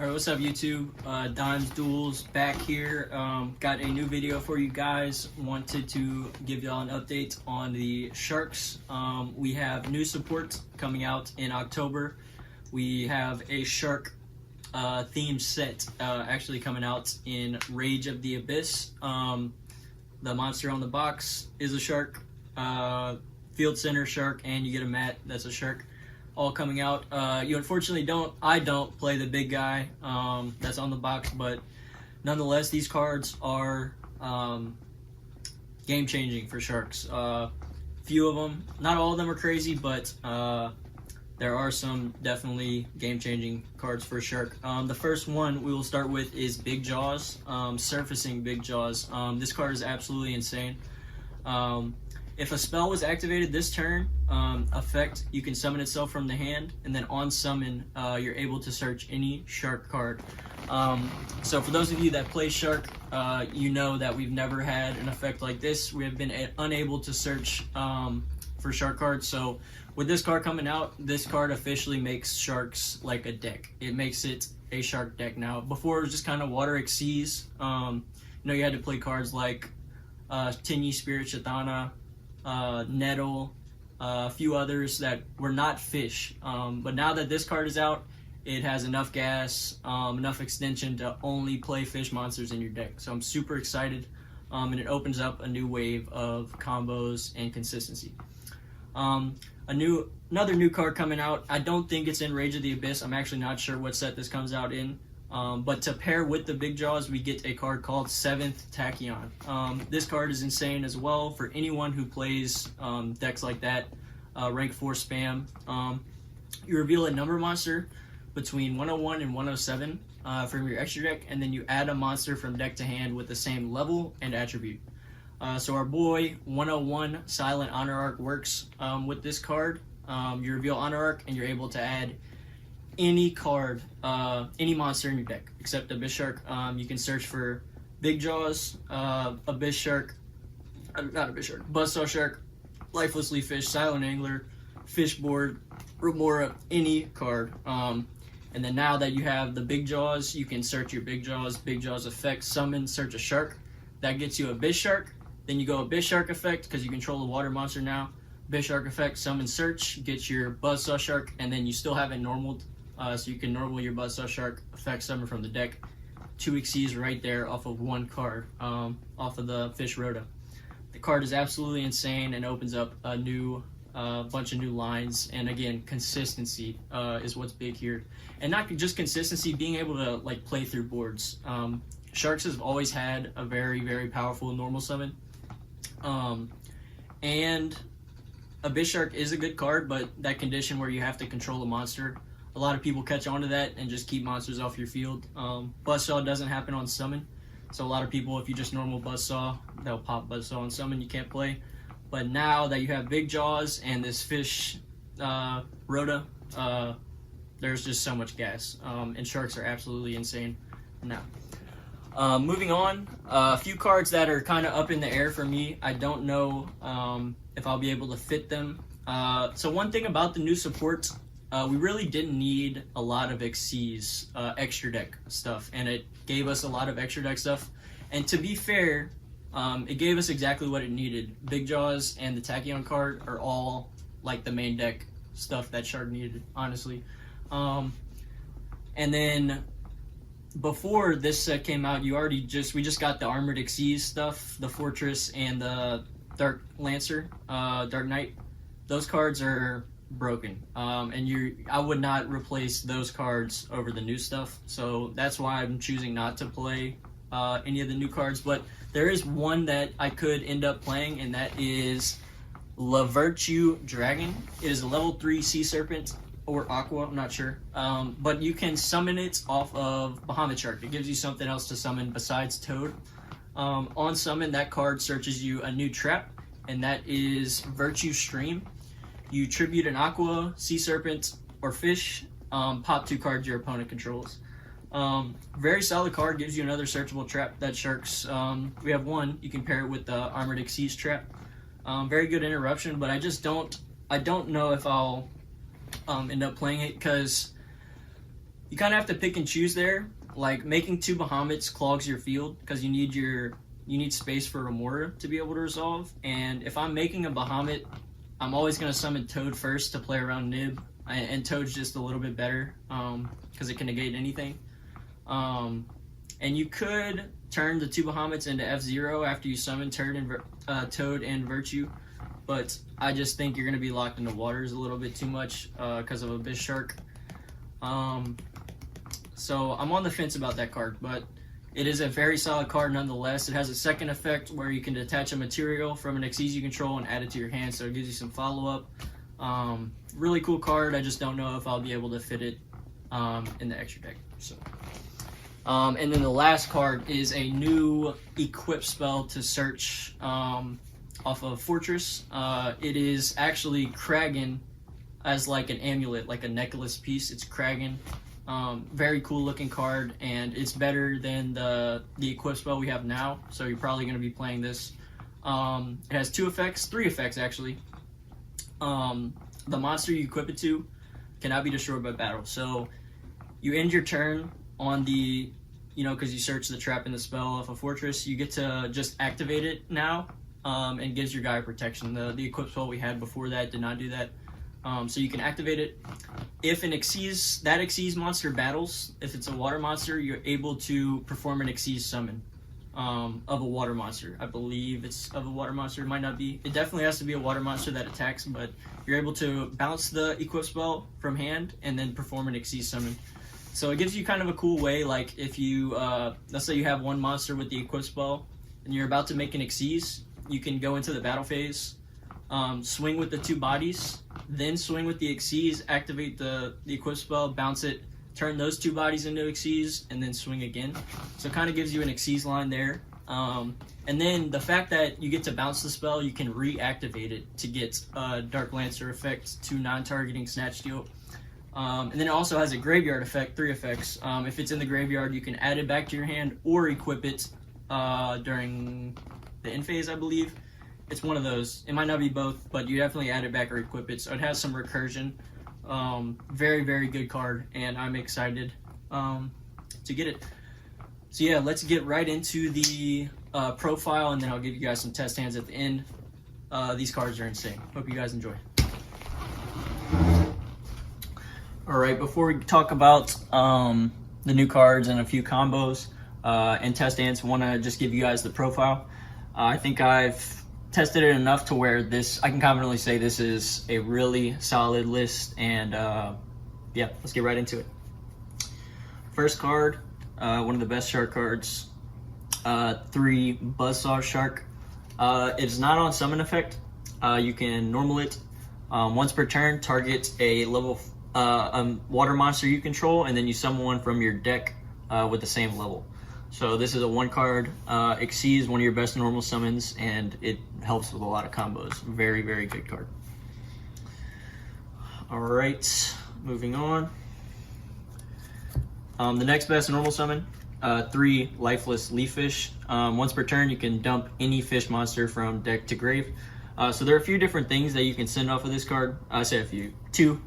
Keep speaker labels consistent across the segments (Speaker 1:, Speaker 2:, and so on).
Speaker 1: Alright, what's up YouTube? Dimes Duels back here. Got a new video for you guys. Wanted to give y'all an update on the Sharks. We have new support coming out in October. We have a Shark theme set actually coming out in Rage of the Abyss. The monster on the box is a Shark. Field Center Shark, and you get a mat that's a Shark. All coming out. You unfortunately I don't play the big guy that's on the box, but nonetheless these cards are game changing for Sharks. Few of them, not all of them are crazy, but there are some definitely game changing cards for Shark. The first one we will start with is Big Jaws, Surfacing Big Jaws. This card is absolutely insane. If a spell was activated this turn, effect, you can summon itself from the hand, and then on summon, you're able to search any Shark card. So for those of you that play Shark, you know that we've never had an effect like this. We have been unable to search for Shark cards. So with this card coming out, this card officially makes Sharks like a deck. It makes it a Shark deck now. Before it was just kind of Water Xyz. You had to play cards like Tinyi Spirit Chthana, Nettle, a few others that were not fish, but now that this card is out, it has enough gas, enough extension to only play fish monsters in your deck. So I'm super excited, and it opens up a new wave of combos and consistency. Another new card coming out. I don't think it's in Rage of the Abyss. I'm actually not sure what set this comes out in. But to pair with the Big Jaws, we get a card called 7th Tachyon. This card is insane as well for anyone who plays decks like that, rank 4 spam. You reveal a number monster between 101 and 107 from your extra deck, and then you add a monster from deck to hand with the same level and attribute. So our boy 101 Silent Honor Arc works with this card. You reveal Honor Arc, and you're able to add any card, any monster in your deck except Abyss Shark. You can search for Big Jaws, Abyss Shark, not Abyss Shark, Buzzsaw Shark, Lifeless Leaf Fish, Silent Angler, Fishboard, Remora, any card. And then now that you have the Big Jaws, you can search your Big Jaws effect, summon, search a Shark. That gets you Abyss Shark. Then you go Abyss Shark effect because you control the water monster now. Abyss Shark effect, summon, search, get your Buzzsaw Shark, and then you still have it normaled. So you can normal your Buzzsaw Shark, effect summon from the deck. 2 Xyz right there off of one card, off of the Fish Rhoda. The card is absolutely insane and opens up a new bunch of new lines. And again, consistency is what's big here. And not just consistency, being able to like play through boards. Sharks have always had a very, very powerful normal summon. And Abyss Shark is a good card, but that condition where you have to control a monster, a lot of people catch on to that and just keep monsters off your field. Buzzsaw doesn't happen on summon, so a lot of people, if you just normal Buzzsaw, they'll pop Buzzsaw on summon, you can't play. But now that you have Big Jaws and this Fish Rhoda, there's just so much gas, and Sharks are absolutely insane now. Moving on, a few cards that are kind of up in the air for me. I don't know if I'll be able to fit them. So one thing about the new support, we really didn't need a lot of Xyz extra deck stuff, and it gave us a lot of extra deck stuff. And to be fair, it gave us exactly what it needed. Big Jaws and the Tachyon card are all like the main deck stuff that Shark needed, honestly. And then before this set came out, we just got the Armored Xyz stuff, the Fortress and the Dark Lancer, Dark Knight. Those cards are broken, and I would not replace those cards over the new stuff, so that's why I'm choosing not to play any of the new cards. But there is one that I could end up playing, and that is La Virtue Dragon. It is a level 3 Sea Serpent or Aqua, I'm not sure, but you can summon it off of Bahamut Shark. It gives you something else to summon besides Toad. On summon, that card searches you a new trap, and that is Virtue Stream. You tribute an Aqua, Sea Serpent, or Fish, pop 2 cards your opponent controls. Very solid card, gives you another searchable trap that Sharks, we have one, you can pair it with the Armored Xyz trap. Very good interruption, but I don't know if I'll end up playing it, because you kind of have to pick and choose there. Like making 2 Bahamut's clogs your field because you need space for Remora to be able to resolve. And if I'm making a Bahamut, I'm always going to summon Toad first to play around Nib, and Toad's just a little bit better because it can negate anything. And you could turn the 2 Bahamuts into F-Zero after you summon Toad and Virtue, but I just think you're going to be locked into waters a little bit too much because of Abyss Shark. So I'm on the fence about that card, but it is a very solid card nonetheless. It has a second effect where you can detach a material from an Xyz you control and add it to your hand, so it gives you some follow-up. Really cool card. I just don't know if I'll be able to fit it in the extra deck. So, and then the last card is a new equip spell to search off of Fortress. It is actually Kragan as like an amulet, like a necklace piece. It's Kragan. Very cool looking card, and it's better than the equip spell we have now, so you're probably going to be playing this. It has 2 effects, 3 effects actually. The monster you equip it to cannot be destroyed by battle, so you end your turn on the, because you search the trap in the spell off a Fortress, you get to just activate it now, and gives your guy protection. The equip spell we had before that did not do that. So you can activate it. If that Xyz monster battles, if it's a water monster, you're able to perform an Xyz summon of a water monster. I believe it's of a water monster. It might not be. It definitely has to be a water monster that attacks, but you're able to bounce the equip spell from hand and then perform an Xyz summon. So it gives you kind of a cool way, like if you, let's say you have one monster with the equip spell and you're about to make an Xyz, you can go into the battle phase, swing with the 2 bodies, then swing with the Xyz, activate the equip spell, bounce it, turn those 2 bodies into Xyz, and then swing again. So it kind of gives you an Xyz line there. And then the fact that you get to bounce the spell, you can reactivate it to get Dark Lancer effect to non-targeting Snatch Steal. And then it also has a graveyard effect, 3 effects. If it's in the graveyard, you can add it back to your hand or equip it during the end phase, I believe. It's one of those. It might not be both, but you definitely add it back or equip it. So it has some recursion. Very, very good card, and I'm excited to get it. So yeah, let's get right into the profile, and then I'll give you guys some test hands at the end. These cards are insane. Hope you guys enjoy. All right, before we talk about the new cards and a few combos and test hands, I want to just give you guys the profile. I think I've tested it enough to where I can confidently say this is a really solid list, and yeah, let's get right into it. First card, one of the best shark cards, 3 Buzzsaw Shark. It's not on summon effect. You can normal it. Once per turn, target a water monster you control, and then you summon one from your deck with the same level. So this is a 1 card. Xyz, one of your best normal summons, and it helps with a lot of combos. Very, very good card. All right, moving on. The next best normal summon, 3 Lifeless Leaf Fish. Once per turn, you can dump any fish monster from deck to grave. So there are a few different things that you can send off of this card. I say a few. 2.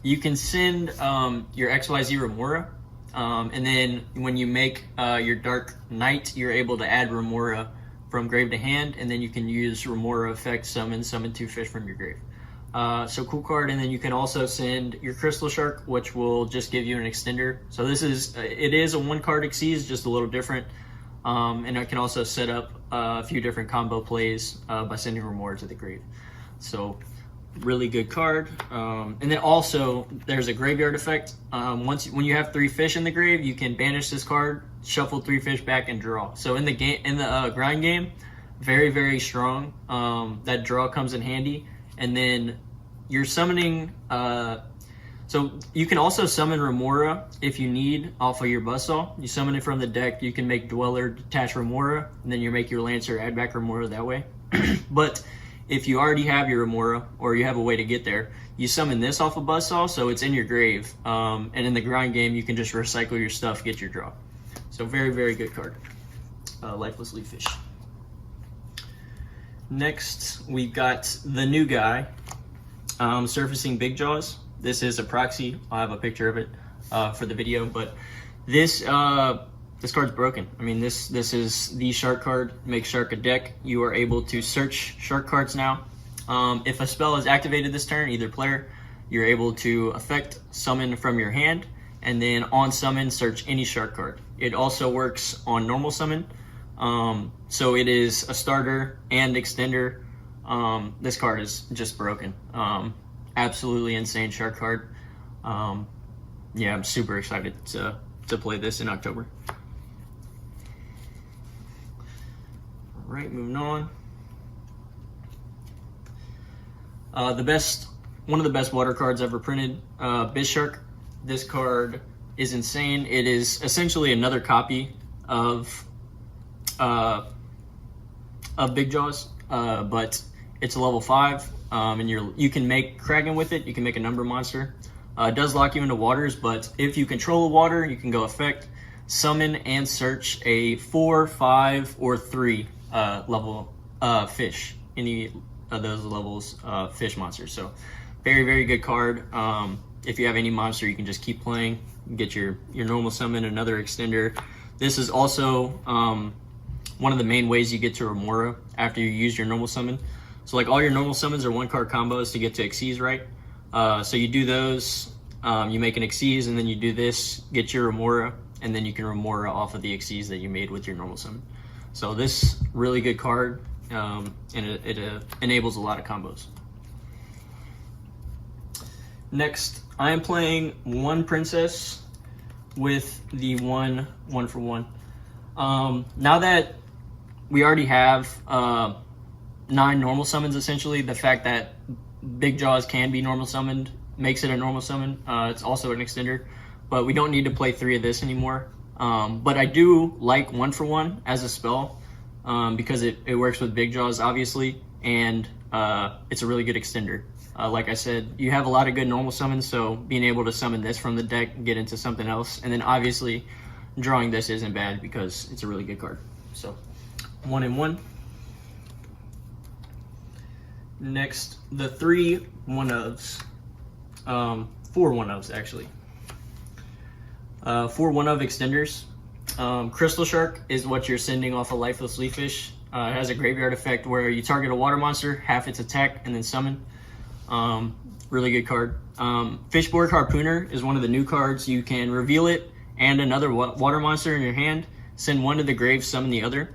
Speaker 1: You can send your XYZ Remora. And then when you make your Dark Knight, you're able to add Remora from grave to hand, and then you can use Remora effect summon 2 fish from your grave. So cool card. And then you can also send your Crystal Shark, which will just give you an extender. So it is a 1 card Xyz, just a little different. And I can also set up a few different combo plays by sending Remora to the grave. So really good card. And then also there's a graveyard effect. When you have 3 fish in the grave, you can banish this card, shuffle 3 fish back, and draw. So in the grind game, very, very strong. That draw comes in handy. And then you're summoning. So you can also summon Remora if you need off of your Buzzsaw. You summon it from the deck. You can make Dweller, detach Remora, and then you make your Lancer, add back Remora that way. But if you already have your Remora, or you have a way to get there, you summon this off of Buzzsaw, so it's in your grave. And in the grind game, you can just recycle your stuff, get your draw. So very, very good card. Lifeless Leaf Fish. Next, we've got the new guy, Surfacing Big Jaws. This is a proxy. I'll have a picture of it. for the video, but this card's broken. I mean, this is the shark card. Make Shark a deck. You are able to search shark cards now. If a spell is activated this turn, either player, you're able to effect summon from your hand, and then on summon, search any shark card. It also works on normal summon. So it is a starter and extender. This card is just broken. Absolutely insane shark card. Yeah, I'm super excited to play this in October. All right, moving on. One of the best water cards ever printed, Bishark. This card is insane. It is essentially another copy of Big Jaws, but it's a level 5, and you can make Kraken with it. You can make a number monster. It does lock you into waters, but if you control a water, you can go effect, summon, and search a 4, 5, or 3 level fish. Any of those levels fish monsters. So very, very good card. If you have any monster, you can just keep playing, get your normal summon, another extender. This is also one of the main ways you get to Remora after you use your normal summon. So like all your normal summons are 1-card combos to get to Xyz, right? So you do those, you make an Xyz, and then you do this, get your Remora, and then you can Remora off of the Xyz that you made with your normal summon. So this really good card, and it enables a lot of combos. Next, I am playing one princess with the one for one. Now that we already have 9 normal summons, essentially, the fact that Big Jaws can be normal summoned makes it a normal summon. It's also an extender, but we don't need to play 3 of this anymore. But I do like 1 for 1 as a spell because it works with Big Jaws, obviously, and it's a really good extender. Like I said, you have a lot of good normal summons, so being able to summon this from the deck, get into something else, and then obviously drawing this isn't bad because it's a really good card. So 1 and 1. Next, the 3 1-ofs. 4 1-ofs, actually. 4 1-of extenders. Crystal Shark is what you're sending off a Lifeless Leaffish. It has a graveyard effect where you target a water monster, half its attack, and then summon. Really good card. Fishborg Harpooner is one of the new cards. You can reveal it and another water monster in your hand, send one to the grave, summon the other.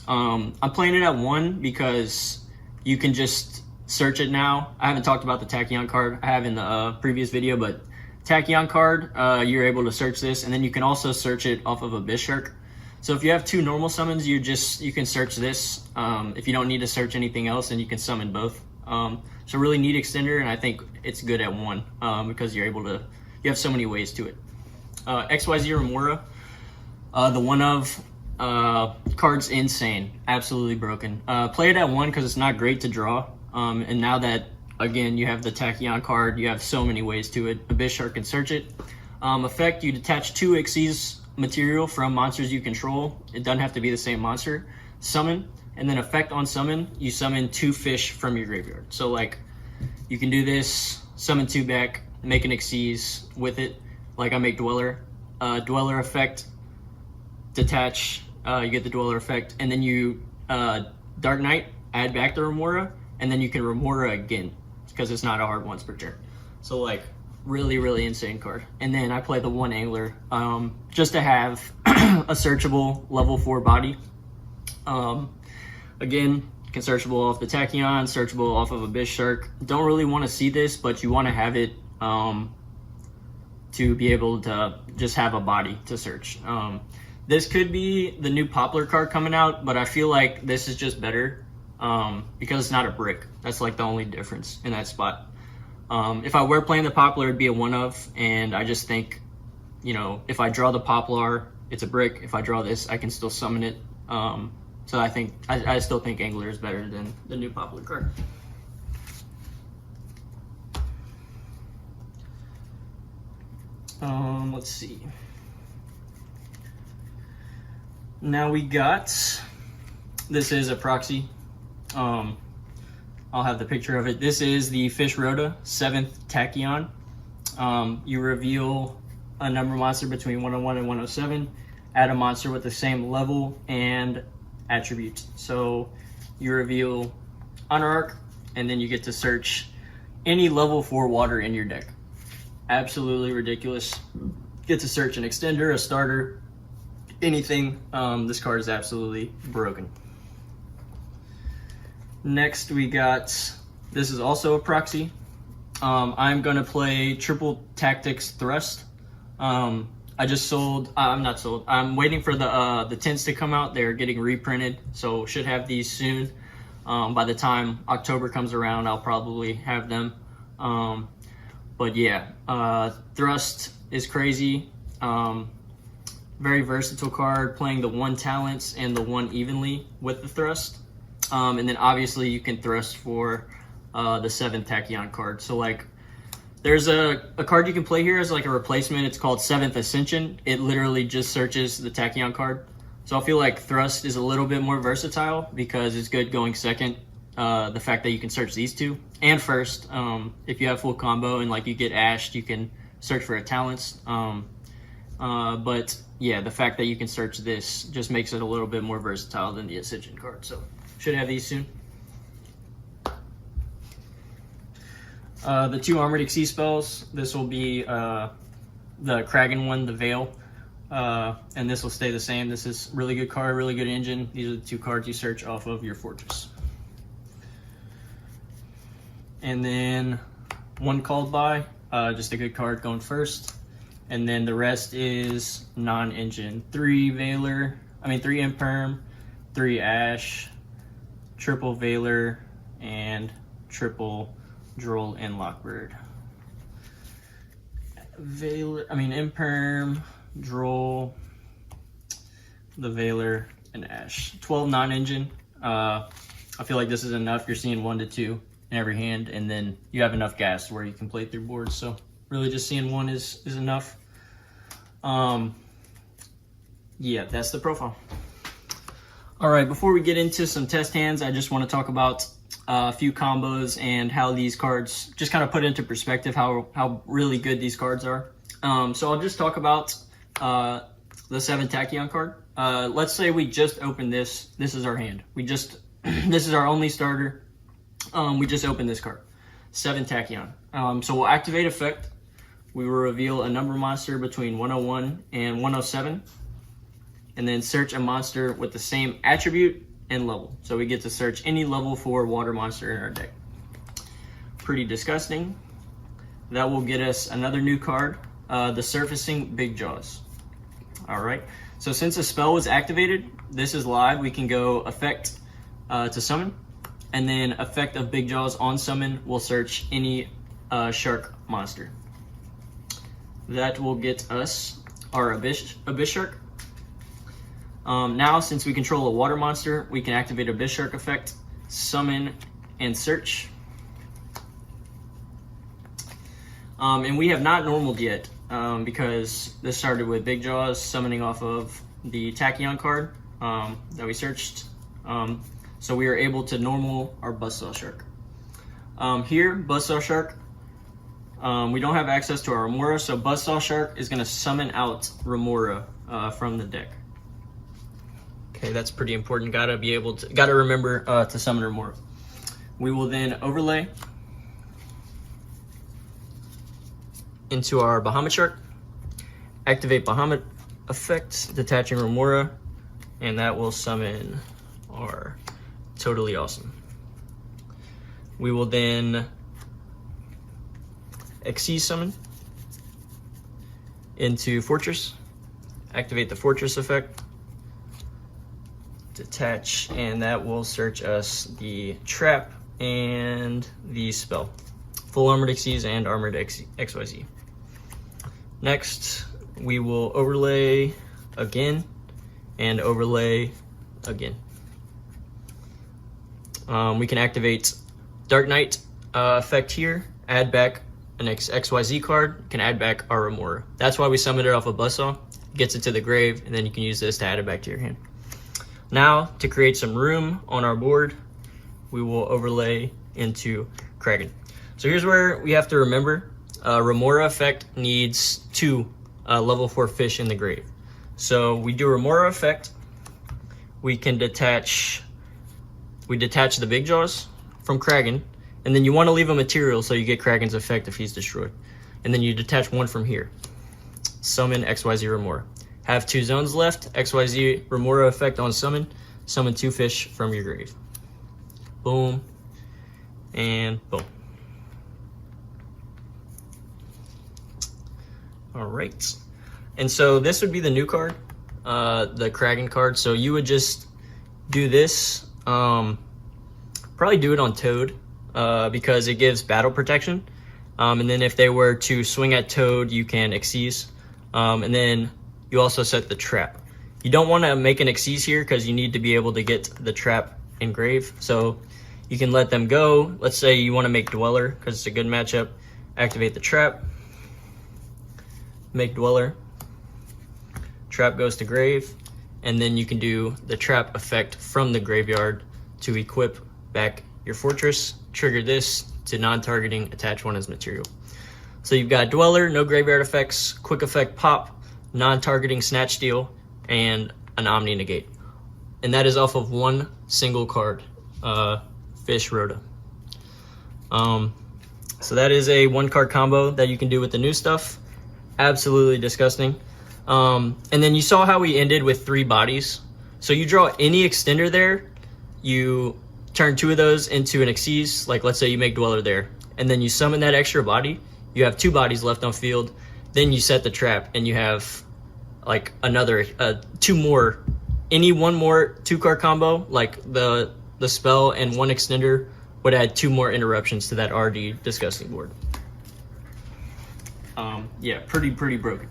Speaker 1: I'm playing it at 1 because you can just search it now. I haven't talked about the Tachyon card. I have in the previous video, but Tachyon card, you're able to search this, and then you can also search it off of a Bishark. So if you have 2 normal summons, you can search this. If you don't need to search anything else, then you can summon both. It's a really neat extender, and I think it's good at 1 because you have so many ways to it. XYZ Remora, the 1-of card's insane, absolutely broken. Play it at 1 because it's not great to draw. And now that, again, you have the Tachyon card, you have so many ways to it. A Bishark can search it. Effect, you detach 2 Xyz material from monsters you control. It doesn't have to be the same monster. Summon, and then effect on summon, you summon 2 fish from your graveyard. So like, you can do this, summon 2 back, make an Xyz with it. Like I make Dweller. Dweller effect, detach, you get the Dweller effect, and then you Dark Knight, add back the Remora, and then you can Remora again because it's not a hard once per turn. So like, really, really insane card. And then I play the 1 Angler just to have a searchable level 4 body. Again, can searchable off the Tachyon, searchable off of a Bishark. Don't really want to see this, but you want to have it to be able to just have a body to search. This could be the new Poplar card coming out, but I feel like this is just better because it's not a brick. That's like the only difference in that spot. If I were playing the Poplar, it'd be a 1-of, and I just think, you know, if I draw the Poplar, it's a brick. If I draw this, I can still summon it. So I still think Angler is better than the new Poplar card. Let's see. Now we got, this is a proxy. I'll have the picture of it. This is the Fish Rhoda 7th Tachyon. You reveal a number monster between 101 and 107. Add a monster with the same level and attribute. So you reveal Honor Arc, and then you get to search any level 4 water in your deck. Absolutely ridiculous. Get to search an extender, a starter, anything. This card is absolutely broken. Next we got, this is also a proxy. I'm gonna play Triple Tactics Thrust. I just sold, I'm not sold, I'm waiting for the tints to come out. They're getting reprinted, so should have these soon. By the time October comes around, I'll probably have them. But yeah, Thrust is crazy. Very versatile card, playing the 1 talents and the 1 evenly with the Thrust. And then obviously you can Thrust for the 7 Tachyon card. So like, there's a card you can play here as like a replacement. It's called 7th Ascension. It literally just searches the Tachyon card. So I feel like Thrust is a little bit more versatile because it's good going second. The fact that you can search these two and first, if you have full combo and like you get ashed, you can search for a talents. But yeah, the fact that you can search this just makes it a little bit more versatile than the Ascension card. So should have these soon. The 2 Armored Exceed spells, this will be the Kragan one, the Veil, and this will stay the same. This is really good card, really good engine. These are the 2 cards you search off of your fortress. And then 1 Called By, just a good card going first. And then the rest is non-engine. 3 Imperm, 3 Ash, triple Veiler, and triple Droll and Lockbird. Imperm, Droll, the Veiler, and Ash. 12 non-engine. I feel like this is enough. You're seeing 1 to 2 in every hand, and then you have enough gas where you can play through boards. So really just seeing 1 is enough. Yeah, that's the profile. All right, before we get into some test hands, I just want to talk about a few combos and how these cards just kind of put into perspective how really good these cards are. So I'll just talk about the 7 Tachyon card. Let's say we just opened this. This is our hand. This is our only starter. We just opened this card, 7 Tachyon. So we'll activate effect. We will reveal a number monster between 101 and 107, and then search a monster with the same attribute and level. So we get to search any level 4 water monster in our deck. Pretty disgusting. That will get us another new card, the Surfacing Big Jaws. All right, so since the spell was activated, this is live. We can go effect to summon, and then effect of Big Jaws on summon will search any shark monster. That will get us our Abyss Shark. Now, since we control a water monster, we can activate Abyss Shark effect, summon, and search. And we have not normaled yet because this started with Big Jaws summoning off of the Tachyon card that we searched. So we are able to normal our Buzzsaw Shark. Here, Buzzsaw Shark, we don't have access to our Remora, so Buzzsaw Shark is going to summon out Remora from the deck. Okay, that's pretty important. Gotta remember to summon Remora. We will then overlay into our Bahamut Shark, activate Bahamut effect, detaching Remora, and that will summon our Totally Awesome. We will then Xyz summon into Fortress, activate the Fortress effect, detach, and that will search us the trap and the spell. Full Armored Xyz and Armored XYZ. Next, we will overlay again and overlay again. We can activate Dark Knight effect here, add back an XYZ card, can add back our Remora. That's why we summoned it off of Buzzsaw. Gets it to the grave, and then you can use this to add it back to your hand. Now, to create some room on our board, we will overlay into Kragan. So here's where we have to remember, Remora effect needs 2 level 4 fish in the grave. So we do Remora effect. We can detach the big jaws from Kragan, and then you want to leave a material so you get Kragan's effect if he's destroyed. And then you detach one from here. Summon XYZ Remora. Have 2 zones left. XYZ Remora effect on summon. Summon 2 fish from your grave. Boom. And boom. All right. And so this would be the new card, the Kragan card. So you would just do this. Probably do it on Toad because it gives battle protection. And then if they were to swing at Toad, you can Xyz. And then you also set the trap. You don't want to make an Xyz here because you need to be able to get the trap in grave. So you can let them go. Let's say you want to make Dweller because it's a good matchup. Activate the trap. Make Dweller. Trap goes to grave. And then you can do the trap effect from the graveyard to equip back your fortress. Trigger this to non-targeting, attach one as material. So you've got Dweller, no graveyard effects, quick effect pop, non-targeting snatch steal, and an Omni negate. And that is off of one single card, Fish Rhoda. So that is a 1-card combo that you can do with the new stuff. Absolutely disgusting. And then you saw how we ended with 3 bodies. So you draw any extender there, you turn 2 of those into an Xyz, like let's say you make Dweller there, and then you summon that extra body, you have 2 bodies left on field, then you set the trap and you have like another 2 more, any 1 more 2-card combo, like the spell and 1 extender would add 2 more interruptions to that already disgusting board. Yeah, pretty broken.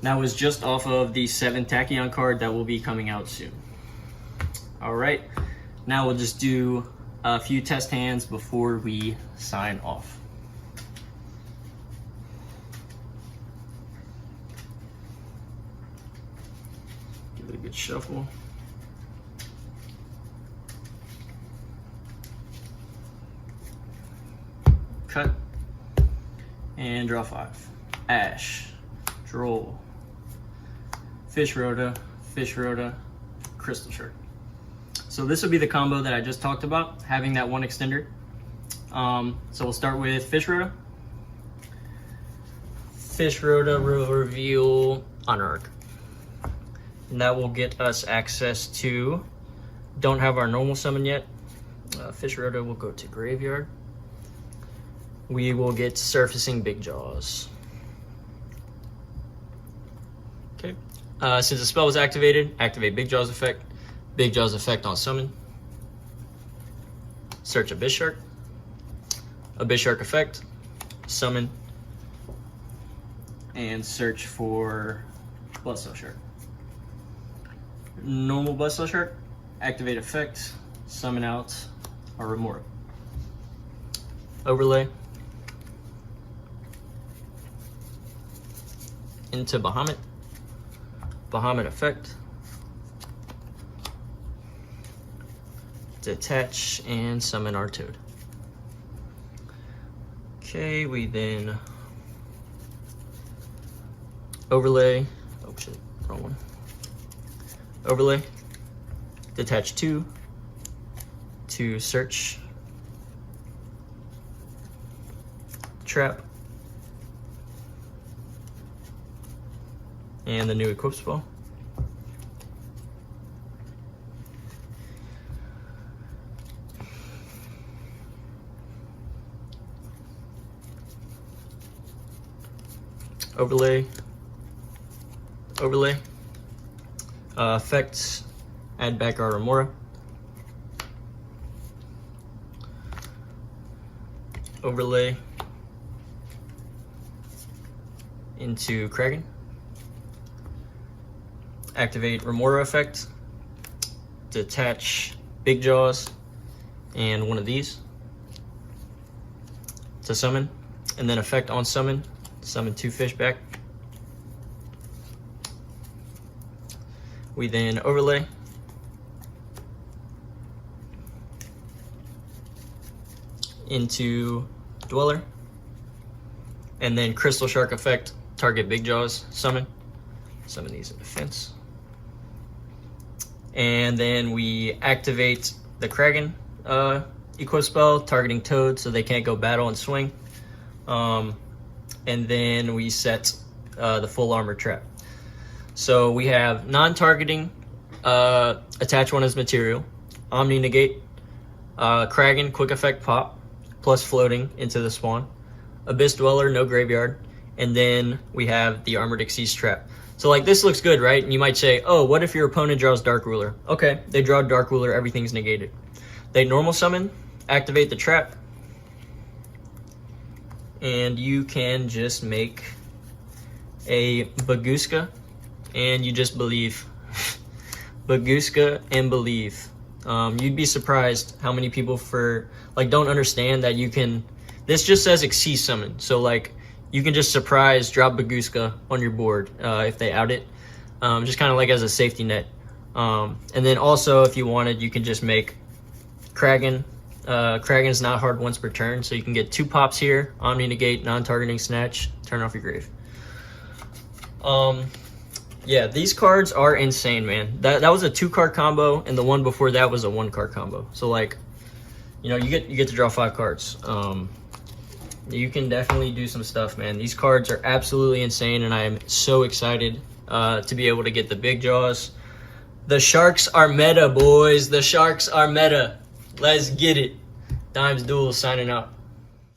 Speaker 1: That was just off of the 7 Tachyon card that will be coming out soon. All right, now we'll just do a few test hands before we sign off. Give it a good shuffle. Cut. And draw 5. Ash. Droll. Fish Rhoda. Crystal Shark. So this would be the combo that I just talked about, having that 1 extender. So we'll start with Fish Rhoda. Fish Rhoda will reveal Honor Arc. And that will get us access to, don't have our normal summon yet. Fish Rhoda will go to Graveyard. We will get Surfacing Big Jaws. Okay. Since the spell was activated, activate Big Jaws effect. Big Jaws effect on summon. Search Abyss Shark. Abyss Shark effect. Summon. And search for Bloodstone Shark. Normal Bloodstone Shark. Activate effect. Summon out our Remora. Overlay. Into Bahamut. Bahamut effect. Detach and summon our Toad. Okay, we then overlay. Oh shit, wrong one. Overlay. Detach 2 to search. Trap. And the new equip spell. Overlay. Effects, add back our Remora. Overlay into Kragan. Activate Remora effect. Detach Big Jaws and one of these to summon, and then effect on summon. Summon 2 fish back. We then overlay. Into Dweller. And then Crystal Shark Effect, target Big Jaws, summon. Summon these in defense. And then we activate the Kraken eco spell, targeting Toad so they can't go battle and swing. And then we set the full armor trap. So we have non-targeting, attach one as material, Omni Negate, Kraken quick effect pop, plus floating into the spawn, Abyss Dweller, no graveyard, and then we have the Armored Xyz trap. So like this looks good, right? And you might say, oh, what if your opponent draws Dark Ruler? Okay, they draw Dark Ruler, everything's negated. They normal summon, activate the trap, and you can just make a Bagooska, and you just believe. Bagooska and believe. You'd be surprised how many people don't understand that you can. This just says Xyz summon, so like you can just surprise drop Bagooska on your board if they out it, just kind of like as a safety net. And then also, if you wanted, you can just make Kraken. Kraken's not hard once per turn, so you can get 2 pops here, Omni Negate, non-targeting Snatch, turn off your grave. Yeah, these cards are insane, man. That was a 2-card combo, and the one before that was a 1-card combo. So like, you know, you get to draw 5 cards. You can definitely do some stuff, man. These cards are absolutely insane, and I am so excited to be able to get the Big Jaws. The Sharks are meta, boys. The Sharks are meta. Let's get it. Dimes Duel signing out.